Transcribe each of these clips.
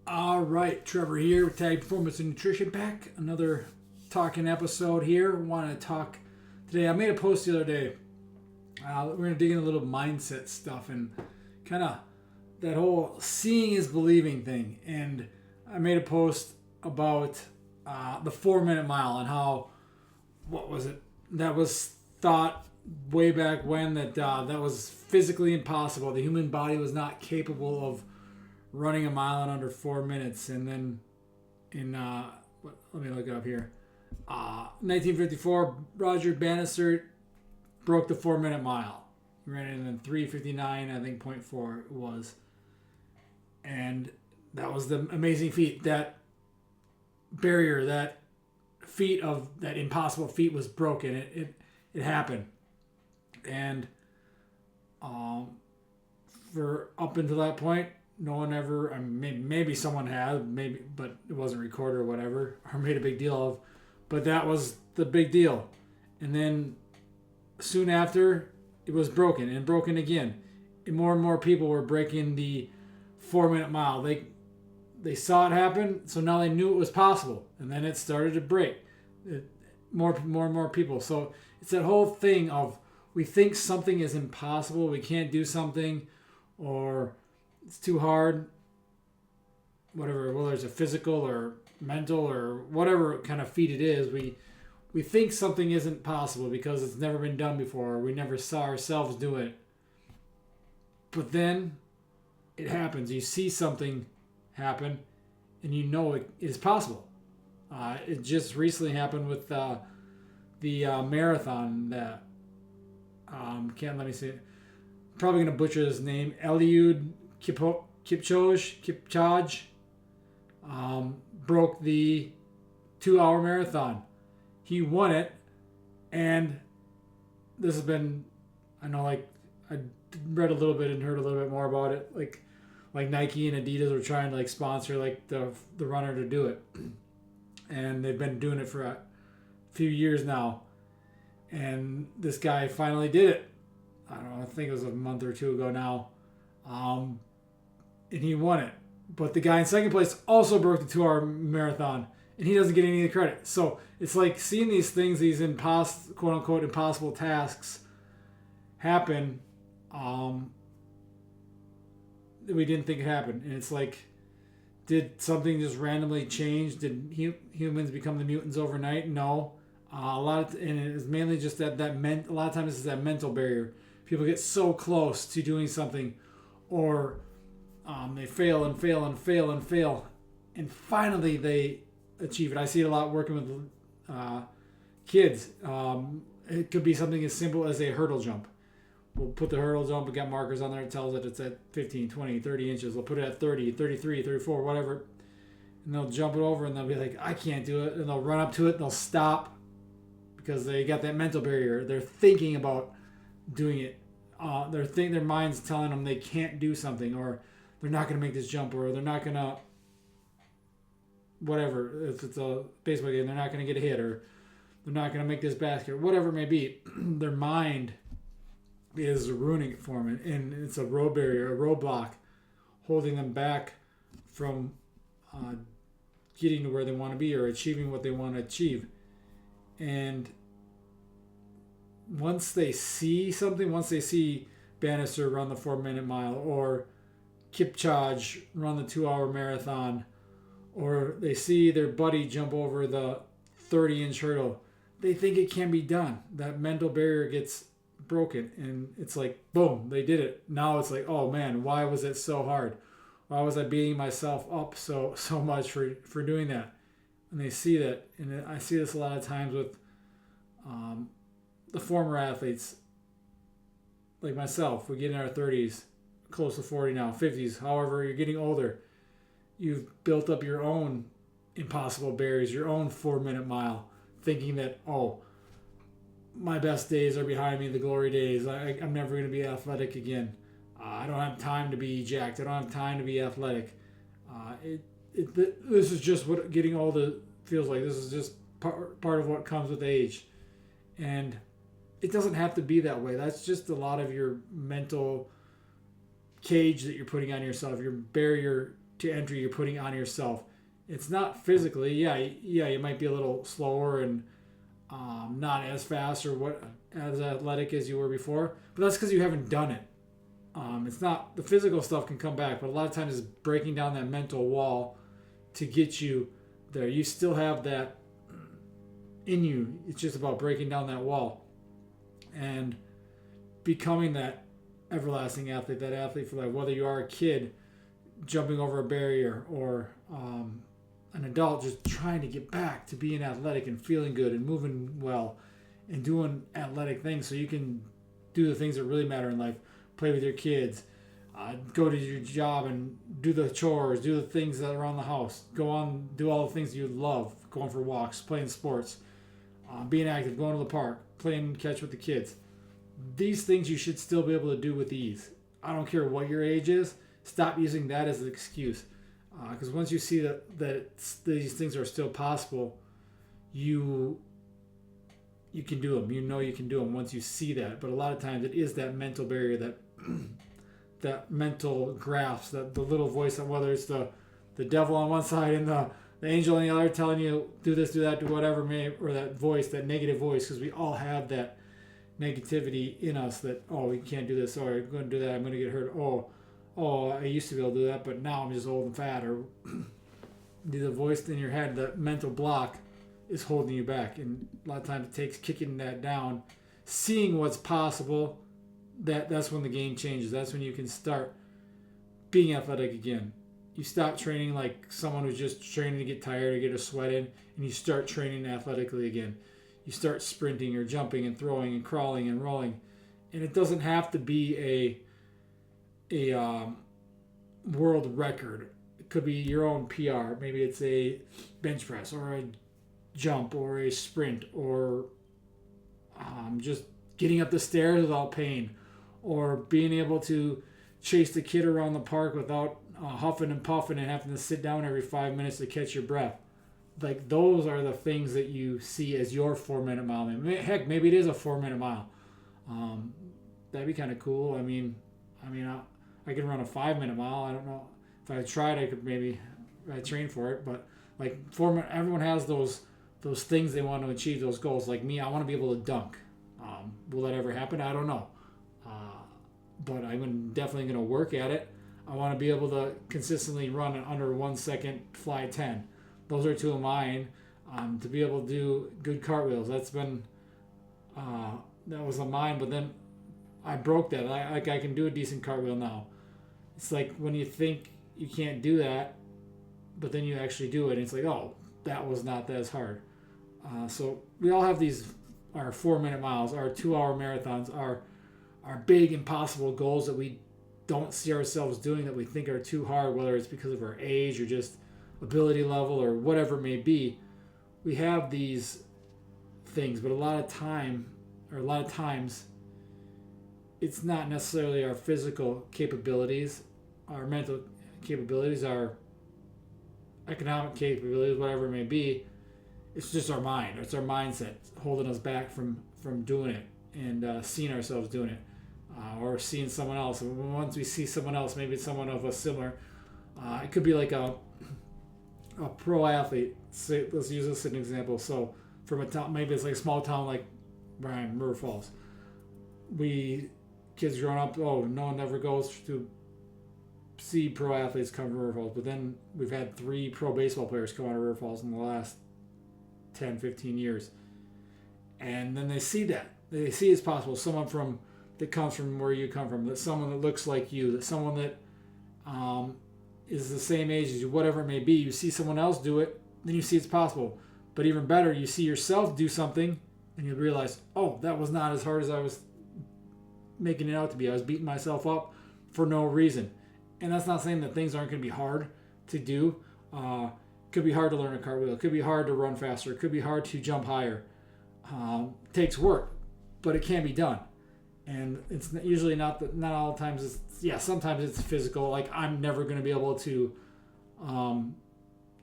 All right, Trevor here with Tag Performance and Nutrition Pack. Another talking episode here. Want to talk today. I made a post the other day. We're going to dig in a little mindset stuff and kind of that whole seeing is believing thing. And I made a post about the 4 minute mile and how, what was it? That was thought way back when that was physically impossible. The human body was not capable of running a mile in under 4 minutes. And then let me look it up here. 1954, Roger Bannister broke the 4 minute mile. He ran it in 3:59, I think, .4 it was. And that was the amazing feat. That barrier, that feat of that impossible feat was broken. It happened. And for up until that point, no one ever, maybe someone had, maybe, but it wasn't recorded or whatever, or made a big deal of. But that was the big deal. And then soon after, it was broken and broken again. And more people were breaking the 4 minute mile. They saw it happen, so now they knew it was possible. And then it started to break. More and more people. So it's that whole thing of we think something is impossible, we can't do something, or it's too hard, whatever, whether it's a physical or mental or whatever kind of feat it is, we think something isn't possible because it's never been done before, or we never saw ourselves do it. But then it happens. You see something happen, and you know it is possible. It just recently happened with the marathon that can't let me say it. Probably gonna butcher his name. Eliud Kipchoge broke the 2 hour marathon. He won it, and this has been, I know, like, I read a little bit and heard a little bit more about it. Like Nike and Adidas were trying to sponsor the runner to do it, and they've been doing it for a few years now. And this guy finally did it. I don't know, I think it was a month or two ago now. And he won it. But the guy in second place also broke the 2 hour marathon, and he doesn't get any of the credit. So it's like seeing these things, these quote unquote impossible tasks happen that we didn't think it happened. And it's like, did something just randomly change? Did humans become the mutants overnight? No. And it's mainly just a lot of times it's that mental barrier. People get so close to doing something, or they fail and fail and fail and fail, and finally they achieve it. I see it a lot working with kids. It could be something as simple as a hurdle jump. We'll put the hurdle jump, we got markers on there, it tells it it's at 15, 20, 30 inches. We'll put it at 30, 33, 34, whatever, and they'll jump it over, and they'll be like, I can't do it, and they'll run up to it, and they'll stop because they got that mental barrier. They're thinking about doing it. Their mind's telling them they can't do something, or they're not going to make this jump, or they're not going to, whatever, if it's a baseball game, they're not going to get a hit, or they're not going to make this basket, or whatever it may be. Their mind is ruining it for them, and it's a road barrier, a roadblock, holding them back from getting to where they want to be or achieving what they want to achieve. And once they see something, once they see Bannister run the 4 minute mile, or Kipchoge run the 2 hour marathon, or they see their buddy jump over the 30-inch hurdle, they think it can be done. That mental barrier gets broken, and it's like, boom, they did it. Now it's like, oh man, why was it so hard? Why was I beating myself up so much for doing that? And they see that, and I see this a lot of times with the former athletes like myself. We get in our 30s, close to 40 now, 50s, however you're getting older. You've built up your own impossible barriers, your own 4 minute mile, thinking that, oh, my best days are behind me, the glory days. I'm never going to be athletic again. I don't have time to be jacked. I don't have time to be athletic. This is just what getting older feels like. This is just part of what comes with age. And it doesn't have to be that way. That's just a lot of your mental cage that you're putting on yourself, your barrier to entry you're putting on yourself. It's not physically, you might be a little slower and not as fast or what as athletic as you were before, but that's because you haven't done it. It's not the physical stuff can come back, but a lot of times it's breaking down that mental wall to get you there. You still have that in you. It's just about breaking down that wall and becoming that everlasting athlete, that athlete for life. Whether you are a kid jumping over a barrier or an adult just trying to get back to being athletic and feeling good and moving well and doing athletic things so you can do the things that really matter in life. Play with your kids, go to your job and do the chores, do the things that are around the house, go on, do all the things you love, going for walks, playing sports, being active, going to the park, playing catch with the kids. These things you should still be able to do with ease. I don't care what your age is. Stop using that as an excuse. Because once you see that these things are still possible, you can do them. You know you can do them once you see that. But a lot of times it is that mental barrier, that that mental grasp, that the little voice, that whether it's the devil on one side and the angel on the other telling you do this, do that, do whatever, or that voice, that negative voice, because we all have that negativity in us that, oh, we can't do this, or I'm going to do that, I'm going to get hurt, oh, I used to be able to do that, but now I'm just old and fat, or the voice in your head, that mental block is holding you back. And a lot of times it takes kicking that down, seeing what's possible. That's when the game changes. That's when you can start being athletic again. You stop training like someone who's just training to get tired or get a sweat in, and you start training athletically again. You start sprinting or jumping and throwing and crawling and rolling. And it doesn't have to be a world record. It could be your own PR. Maybe it's a bench press or a jump or a sprint or just getting up the stairs without pain, or being able to chase the kid around the park without huffing and puffing and having to sit down every 5 minutes to catch your breath. Like, those are the things that you see as your 4-minute mile. Heck, maybe it is a 4-minute mile. That'd be kind of cool. I mean, I could run a 5-minute mile. I don't know if I tried. I could maybe train for it. But like 4-minute, everyone has those things they want to achieve, those goals. Like me, I want to be able to dunk. Will that ever happen? I don't know. But I'm definitely going to work at it. I want to be able to consistently run an under 1 second fly 10. Those are two of mine. To be able to do good cartwheels. That's been that was of mine. But then I broke that. I can do a decent cartwheel now. It's like when you think you can't do that, but then you actually do it, and it's like, oh, that was not as hard. So we all have these, our 4-minute miles, our 2-hour marathons, our big impossible goals that we don't see ourselves doing, that we think are too hard, whether it's because of our age or just ability level or whatever it may be. We have these things, but a lot of times it's not necessarily our physical capabilities, our mental capabilities, our economic capabilities, whatever it may be. It's just our mind. It's our mindset holding us back from doing it and seeing ourselves doing it, or seeing someone else. And once we see someone else, maybe it's someone of a similar, it could be like a pro athlete. Say, let's use this as an example. So from a town, maybe it's like a small town like Bryan, River Falls. Kids growing up, no one ever goes to see pro athletes come to River Falls. But then we've had 3 pro baseball players come out of River Falls in the last 10, 15 years. And then they see that. They see it's possible. Someone that comes from where you come from, that someone that looks like you, that someone that is the same age as you, whatever it may be. You see someone else do it, then you see it's possible. But even better, you see yourself do something, and you realize, oh, that was not as hard as I was making it out to be. I was beating myself up for no reason. And that's not saying that things aren't going to be hard to do. Could be hard to learn a cartwheel. It could be hard to run faster. It could be hard to jump higher. It takes work, but it can be done. And it's usually not all the times. Sometimes it's physical. Like, I'm never going to be able to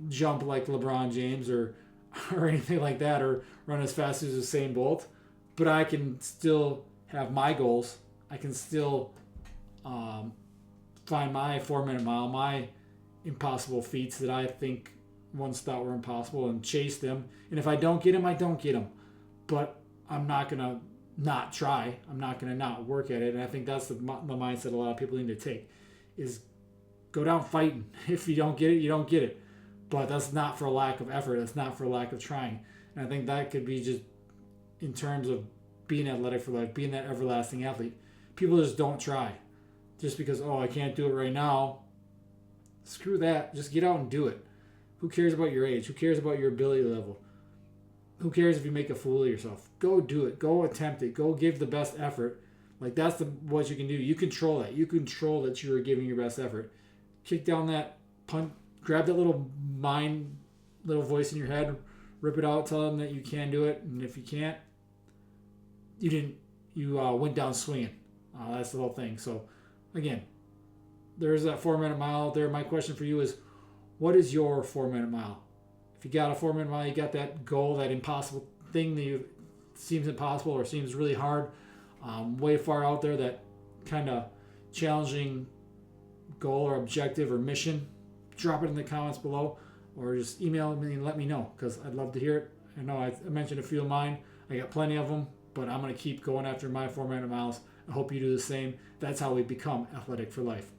jump like LeBron James or anything like that, or run as fast as Usain Bolt. But I can still have my goals. I can still find my 4-minute mile, my impossible feats that I think once thought were impossible and chase them. And if I don't get them, I don't get them. But I'm not going to not try. I'm not going to not work at it. And I think that's the mindset a lot of people need to take is go down fighting. If you don't get it, you don't get it. But that's not for lack of effort. That's not for lack of trying. And I think that could be just in terms of being athletic for life, being that everlasting athlete. People just don't try. Just because, oh, I can't do it right now. Screw that. Just get out and do it. Who cares about your age? Who cares about your ability level? Who cares if you make a fool of yourself? Go do it. Go attempt it. Go give the best effort. Like that's what you can do. You control that. You control that you are giving your best effort. Kick down that punt. Grab that little voice in your head. Rip it out. Tell them that you can do it. And if you can't, you didn't. You went down swinging. That's the whole thing. So again, there's that 4-minute mile out there. My question for you is, what is your 4-minute mile? If you got a 4-minute mile, you got that goal, that impossible thing that seems impossible or seems really hard, way far out there, that kind of challenging goal or objective or mission, drop it in the comments below or just email me and let me know because I'd love to hear it. I know I mentioned a few of mine. I got plenty of them, but I'm going to keep going after my 4-minute miles. I hope you do the same. That's how we become athletic for life.